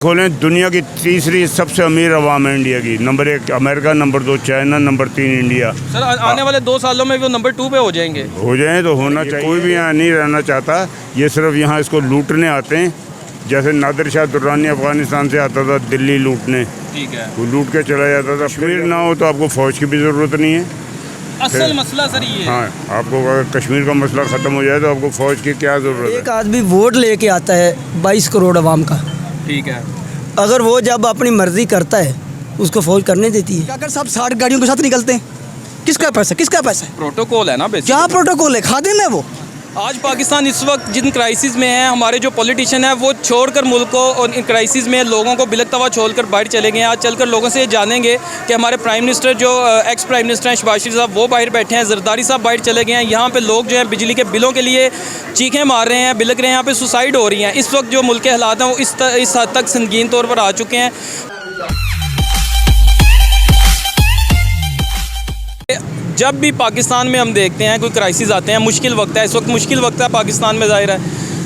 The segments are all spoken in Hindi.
खोलें दुनिया की तीसरी सबसे अमीर अवाम है इंडिया की। Number 1 America, number 2 China, number 3 India. Sir आने वाले 2 सालों में वो नंबर 2 पे हो जाएंगे। हो जाए तो होना चाहिए। कोई भी यहाँ नहीं रहना चाहता, ये सिर्फ यहाँ इसको लूटने आते हैं। जैसे नादिर शाह दुर्रानी अफगानिस्तान से आता था दिल्ली लूटने, ठीक है, वो लूट के चला जाता था। कश्मीर ना हो तो आपको फ़ौज की भी ज़रूरत नहीं है। असल मसला सर ये है। हाँ, आपको अगर कश्मीर का मसला ख़त्म हो जाए तो आपको फ़ौज की क्या ज़रूरत है। एक आदमी वोट लेके आता है 22 करोड़ आवाम का, ठीक है, अगर वो जब अपनी मर्जी करता है उसको फौज करने देती है। अगर सब 60 गाड़ियों के साथ निकलते हैं, किसका पैसा है? प्रोटोकॉल है ना बेसिक। क्या प्रोटोकॉल है? खादिम है वो। आज पाकिस्तान इस वक्त जिन क्राइसिस में है, हमारे जो पॉलिटिशियन है वो छोड़कर मुल्क को और इन क्राइसिस में लोगों को बिलखता हुआ छोड़कर बाहर चले गए हैं। आज चलकर लोगों से ये जानेंगे कि हमारे प्राइम मिनिस्टर जो एक्स प्राइम मिनिस्टर हैं शहबाज शरीफ साहब, वो बाहर बैठे हैं, जरदारी साहब बाहर चले गए हैं। यहाँ पे लोग जो है बिजली के बिलों के लिए चीखें मार रहे हैं, बिलख रहे हैं, यहाँ पे सुसाइड हो रही हैं। इस वक्त जो मुल्क के हालात हैं वो इस हद तक संगीन तौर पर आ चुके हैं। जब भी पाकिस्तान में हम देखते हैं कोई क्राइसिस आते हैं, मुश्किल वक्त है, इस वक्त मुश्किल वक्त है पाकिस्तान में, ज़ाहिर है।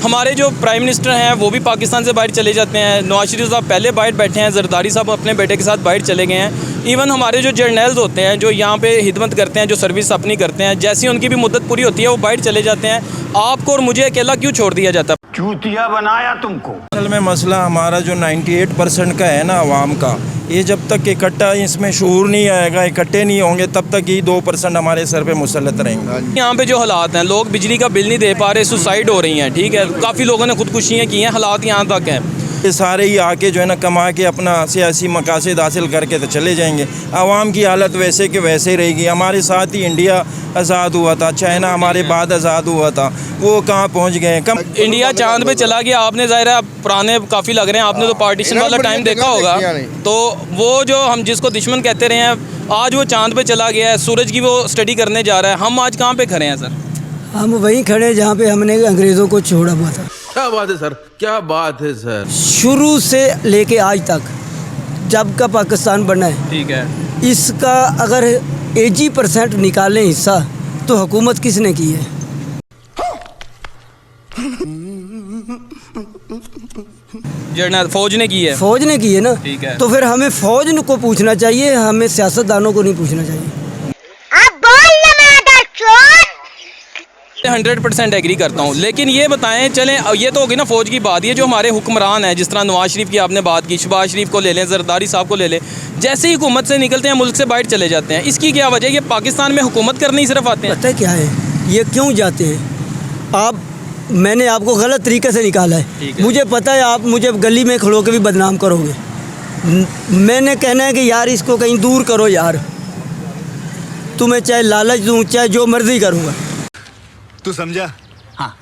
हमारे जो प्राइम मिनिस्टर हैं वो भी पाकिस्तान से बाहर चले जाते हैं। नवाज शरीफ साहब पहले बाहर बैठे हैं, जरदारी साहब अपने बेटे के साथ बाहर चले गए हैं। इवन हमारे जो जर्नल्स होते हैं जो यहाँ पे खिदमत करते हैं, जो सर्विस अपनी करते हैं, जैसी उनकी भी मुद्दत पूरी होती है वो बाहर चले जाते हैं। आपको और मुझे अकेला क्यों छोड़ दिया जाता है? चूतिया बनाया तुमको। असल में मसला हमारा जो 98% का है ना आवाम का, ये जब तक इकट्ठा इसमें शूर नहीं आएगा, इकट्ठे नहीं होंगे, तब तक ही 2% हमारे सर पे मुसल्लत रहेंगे। यहाँ पे जो हालात हैं, लोग बिजली का बिल नहीं दे पा रहे, सुसाइड हो रही हैं, ठीक है, काफ़ी लोगों ने खुदकुशियाँ की हैं, हालात यहाँ तक हैं। ये सारे ही आके जो है ना कमा के अपना सियासी मकासद हासिल करके तो चले जाएंगे। आवाम की हालत वैसे के वैसे ही रहेगी। हमारे साथ ही इंडिया आज़ाद हुआ था, चाइना हमारे बाद आज़ाद हुआ था, वो कहाँ पहुँच गए? कम इंडिया चांद पे चला गया। आपने ज़ाहिर है पुराने काफ़ी लग रहे हैं, आपने तो पार्टीशन वाला टाइम देखा होगा। तो वो जो हम जिसको दुश्मन कहते रहे हैं, आज वो चांद पे चला गया है, सूरज की वो स्टडी करने जा रहा है। हम आज कहाँ पे खड़े हैं सर? हम वहीं खड़े हैं जहाँ पे हमने अंग्रेज़ों को छोड़ा हुआ था। क्या बात है सर, क्या बात है सर। शुरू से लेके आज तक जब का पाकिस्तान बना है, ठीक है, इसका अगर 80% निकालें हिस्सा तो हुकूमत किसने की है? जर्नल फौज ने की है। फौज ने की है ना। ठीक है। तो फिर हमें फौज को पूछना चाहिए, हमें सियासतदानों को नहीं पूछना चाहिए। 100% एग्री करता हूँ, लेकिन ये बताएं, चलें ये तो होगी ना फौज की बात। ये जो हमारे हुक्मरान हैं, जिस तरह नवाज शरीफ की आपने बात की, शहबाज शरीफ को ले लें, जरदारी साहब को ले लें, जैसे ही हुकूमत से निकलते हैं मुल्क से बाहर चले जाते हैं। इसकी क्या वजह है? ये पाकिस्तान में हुकूमत करने ही सिर्फ आते हैं। पता है क्या है, ये क्यों जाते हैं? मैंने आपको गलत तरीके से निकाला है। मुझे पता है आप मुझे गली में खड़ो के भी बदनाम करोगे। मैंने कहना है कि यार इसको कहीं दूर करो यार, तुम्हें चाहे लालच दूँ, चाहे जो मर्जी करूँगा। तू समझा? हाँ।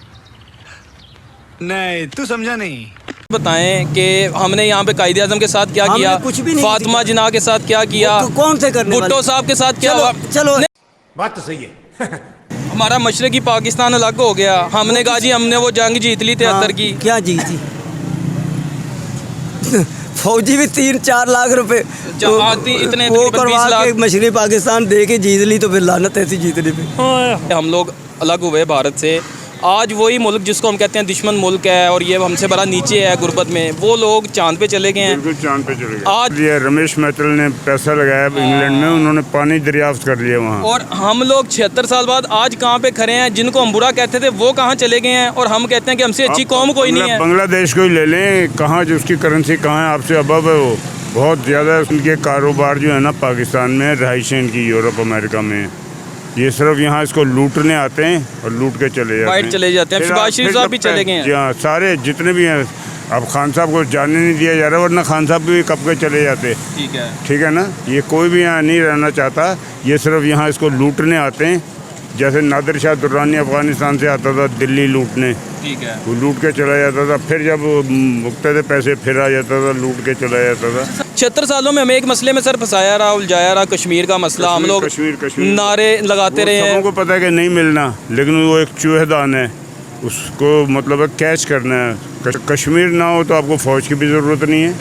नहीं, तू समझा नहीं। बताएं कि हमने यहाँ पे कायदे आज़म के साथ क्या किया, कुछ भी नहीं, फातिमा जिन्ना के साथ क्या किया, कौन से करने वाले? भुट्टो साहब के साथ क्या? चलो बात तो सही है। हमारा मशरकी पाकिस्तान अलग हो गया। हमने कहा जी हमने वो जंग जीत ली 73 की। क्या जीती? फौजी भी 3-4 लाख रुपए इतने वो तकरीबन 20 करवा लाख के मशरकी पाकिस्तान दे के जीत ली, तो फिर लानत ऐसी जीतने पे। हम लोग अलग हुए भारत से। आज वही मुल्क जिसको हम कहते हैं दुश्मन मुल्क है और ये हमसे बड़ा नीचे है गुर्बत में, वो लोग चांद पे चले गए हैं। बिल्कुल चांद पे चले गए। आज ये रमेश मैत्री ने पैसा लगाया इंग्लैंड में, उन्होंने पानी दरियाफ्त कर लिया वहाँ। और हम लोग 76 साल बाद आज कहाँ पे खड़े हैं? जिनको हम बुरा कहते थे वो कहाँ चले गए हैं, और हम कहते हैं कि हमसे अच्छी कौम कोई नहीं है। बांग्लादेश को ही ले लें, कहाँ जो उसकी करेंसी कहाँ है, आपसे अबव है वो बहुत ज़्यादा। उनके कारोबार जो है ना पाकिस्तान में, रहाइशें इनकी यूरोप अमेरिका में, ये सिर्फ यहाँ इसको लूटने आते हैं और लूट के चले जाते हैं। चले जाते हैं। शहबाज शरीफ साहब भी चले गए हैं। हाँ, सारे जितने भी हैं। अब खान साहब को जाने नहीं दिया जा रहा, वरना खान साहब भी कब के चले जाते। ठीक है ना। ये कोई भी यहाँ नहीं रहना चाहता, ये सिर्फ यहाँ इसको लूटने आते हैं। जैसे नादिर शाह दुर्रानी अफगानिस्तान से आता था दिल्ली लूटने, ठीक है, वो लूट के चला जाता था, फिर जब मुकते थे पैसे फिर आ जाता था, लूट के चला जाता था। 76 सालों में हमें एक मसले में सर फंसाया रहा, उलझाया रहा, कश्मीर का मसला। हम लोग कश्मीर नारे लगाते रहे हैं। सबको पता है कि नहीं मिलना, लेकिन वो एक चूहेदान है, उसको मतलब है कैच करना है। कश्मीर ना हो तो आपको फ़ौज की भी ज़रूरत नहीं है।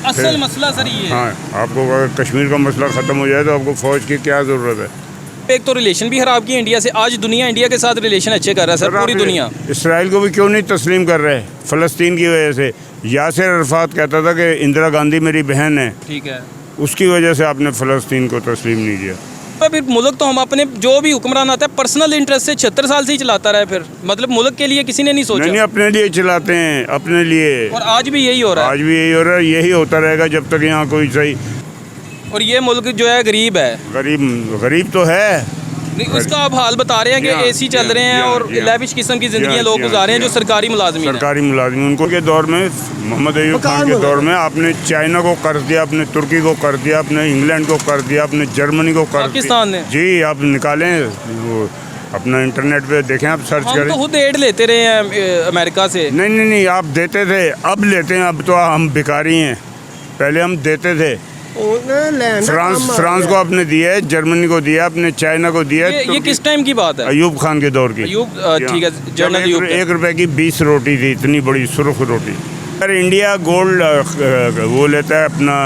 असल मसला सर ये है। हाँ, आपको अगर कश्मीर का मसला ख़त्म हो जाए तो आपको फ़ौज की क्या ज़रूरत है। पे एक तो रिलेशन भी ख़राब किया इंडिया से, आज दुनिया इंडिया के साथ रिलेशन अच्छे कर रहा है सर, पूरी दुनिया। इसराइल को भी क्यों नहीं तस्लीम कर रहे फ़लस्तीन की वजह से? यासिर अरफात कहता था कि इंदिरा गांधी मेरी बहन है, ठीक है, उसकी वजह से आपने फ़लस्तीन को तस्लीम नहीं किया। तो फिर मुल्क तो हम अपने जो भी हुक्मरान आता है पर्सनल इंटरेस्ट से 76 साल से ही चलाता रहा है, फिर मतलब मुल्क के लिए किसी ने नहीं सोचा। नहीं, अपने लिए चलाते हैं, अपने लिए। और आज भी यही हो रहा है, आज भी यही हो रहा है, यही होता रहेगा जब तक यहाँ कोई सही। और ये मुल्क जो है गरीब है, गरीब तो है। नहीं, उसका आप हाल बता रहे हैं कि एसी चल रहे हैं और लेविश किस्म की ज़िंदगी लोग गुजार रहे हैं जो सरकारी मुलाजमीन हैं। सरकारी मुलाजिम उनको के दौर में, मोहम्मद अयूब खान के दौर में आपने चाइना को कर्ज दिया, आपने तुर्की को कर्ज दिया, आपने इंग्लैंड को कर्ज दिया, आपने जर्मनी को कर्ज दिया। पाकिस्तान ने? जी, आप निकालें वो अपना इंटरनेट पे देखें, आप सर्च हम करें। तो खुद एड लेते रहे हैं अमेरिका से। नहीं, आप देते थे, अब लेते हैं। अब तो हम भिखारी हैं, पहले हम देते थे। फ्रांस को आपने दिया है, जर्मनी को दिया, आपने चाइना को दिया है। ये किस टाइम की बात है? अयूब खान के दौर की। अयूब, ठीक है, जनरल अयूब। 1 रुपए की 20 रोटी थी, इतनी बड़ी सुर्ख रोटी। अगर इंडिया गोल्ड वो लेता है अपना,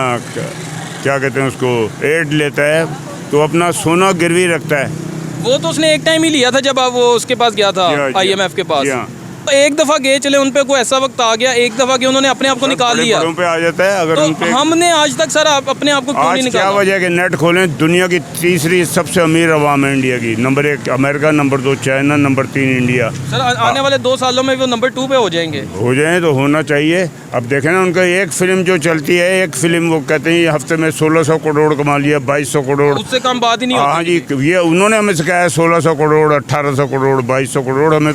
क्या कहते हैं उसको, एड लेता है, तो अपना सोना गिरवी रखता है। वो तो उसने एक टाइम ही लिया था जब आप वो उसके पास गया था, IMF के पास। एक दफ़ा गए चले, उन पे कोई ऐसा वक्त आ गया, एक दफ़ा कि उन्होंने अपने आप को निकाल लिया। बड़ों पे आ जाता है अगर तो उन पे। हमने आज तक सर अपने आप को क्यों नहीं निकाला? क्या वजह है कि नेट खोलें, दुनिया की तीसरी सबसे अमीर अवाम है इंडिया की। Number 1 America, number 2 China, number 3 India. Sir आने वाले 2 सालों में वो नंबर 2 पे हो जाएंगे। हो जाए तो होना चाहिए। अब देखें ना, उनका एक फिल्म जो चलती है, एक फिल्म वो कहते हैं ये हफ्ते में 1600 करोड़ कमा लिया, 2200 करोड़, उससे कम बात ही नहीं होती। हाँ जी, ये उन्होंने हमें सिखाया 1600 करोड़, 1800 करोड़, 2200 करोड़। हमें